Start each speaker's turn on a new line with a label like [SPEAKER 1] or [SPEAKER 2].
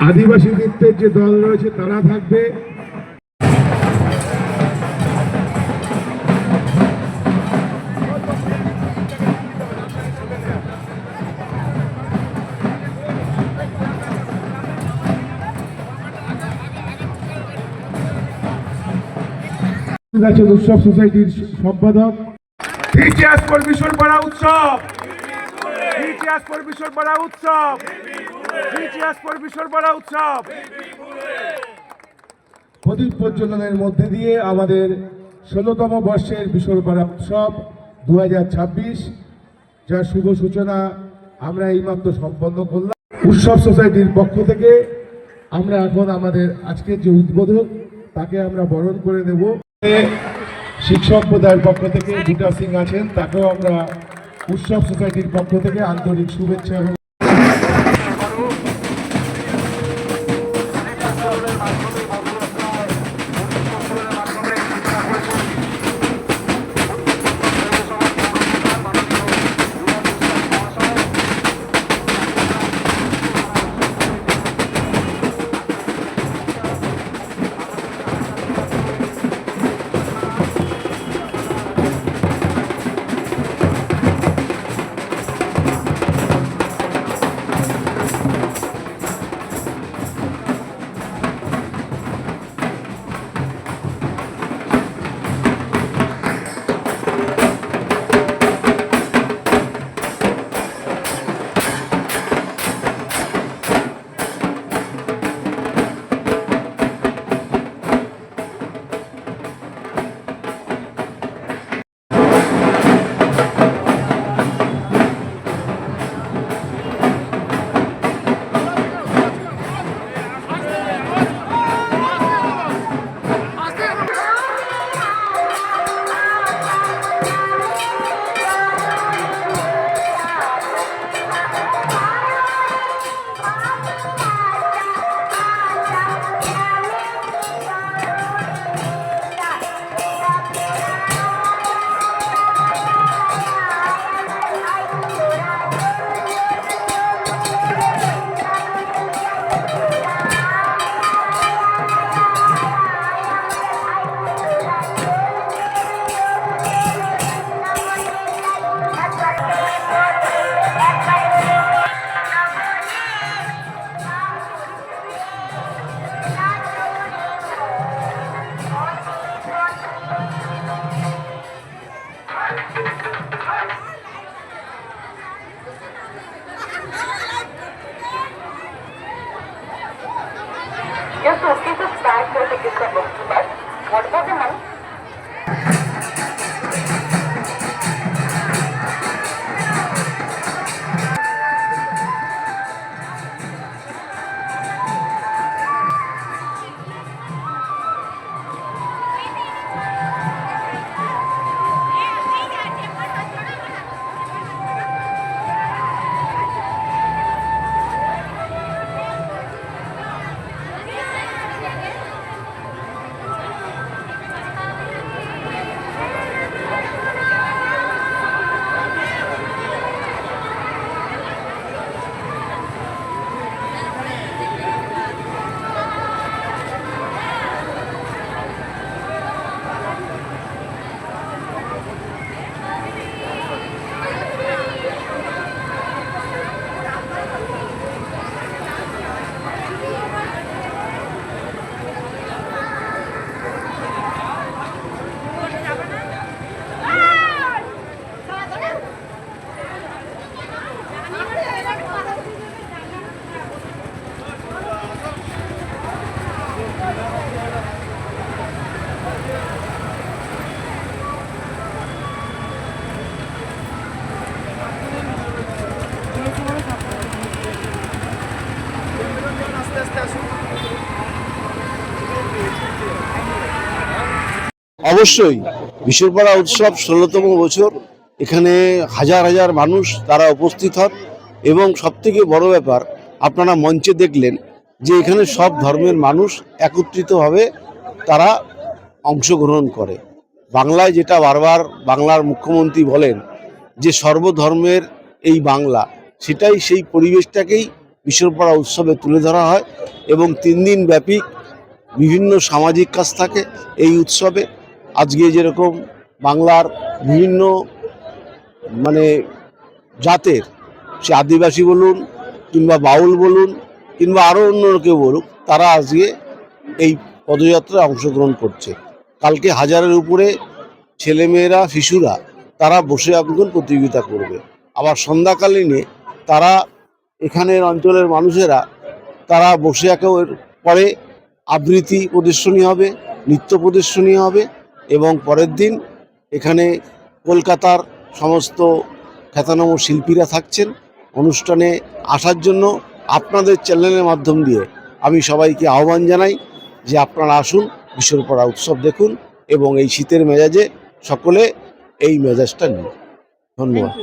[SPEAKER 1] আদিবাসী নৃত্যের যে দল রয়েছে তারা থাকবে। উৎসব সোসাইটির সম্পাদক বিশ্বরপাড়া উৎসব, বিশ্বরপাড়া উৎসব, বিশ্বরপাড়া উৎসব। প্রদীপ প্রজ্বলনের মধ্যে দিয়ে আমাদের ১৬তম বর্ষের বিশ্বরপাড়া উৎসব ২০২৬, যার শুভ সূচনা আমরা এইমাত্র সম্পন্ন করলাম। উৎসব সোসাইটির পক্ষ থেকে আমরা এখন আমাদের আজকের যে উদ্বোধক তাকে আমরা বরণ করে নেব। শিক্ষক সম্প্রদায়ের পক্ষ থেকে বুটা সিং আছেন, তাকেও আমরা উৎসব সোসাইটির পক্ষ থেকে আন্তরিক শুভেচ্ছা এবং
[SPEAKER 2] Your suitcase is packed for tickets are booked, but what about the money?
[SPEAKER 3] অবশ্যই বিশ্বরপাড়া উৎসব ১৬তম বছর। এখানে হাজার হাজার মানুষ তারা উপস্থিত হন এবং সবথেকে বড় ব্যাপার আপনারা মঞ্চে দেখলেন যে এখানে সব ধর্মের মানুষ একত্রিতভাবে তারা অংশগ্রহণ করে। বাংলায় যেটা বারবার বাংলার মুখ্যমন্ত্রী বলেন যে সর্বধর্মের এই বাংলা, সেটাই সেই পরিবেশটাকেই বিশ্বপাড়া উৎসবে তুলে ধরা হয় এবং 3 দিন ব্যাপী বিভিন্ন সামাজিক কাজ থাকে এই উৎসবে। আজকে যেরকম বাংলার বিভিন্ন জাতের, সে আদিবাসী বলুন কিংবা বাউল বলুন কিংবা আরও অন্য কেউ বলুক, তারা আজকে এই পদযাত্রায় অংশগ্রহণ করছে। কালকে 1000-এর উপরে ছেলেমেয়েরা, শিশুরা তারা বসে আঁকন প্রতিযোগিতা করবে। আবার সন্ধ্যাকালীনে তারা এখানের অঞ্চলের মানুষেরা তারা বসে আঁকের পরে আবৃত্তি প্রদর্শনী হবে, নৃত্য প্রদর্শনী হবে এবং পরের দিন এখানে কলকাতার সমস্ত খ্যাতনামা শিল্পীরা থাকছেন। অনুষ্ঠানে আসার জন্য আপনাদের চ্যানেলের মাধ্যম দিয়ে আমি সবাইকে আহ্বান জানাই যে আপনারা আসুন, বিশ্বপাড়া উৎসব দেখুন এবং এই শীতের মেজাজে সকলে এই মেজাজটা নিন। ধন্যবাদ।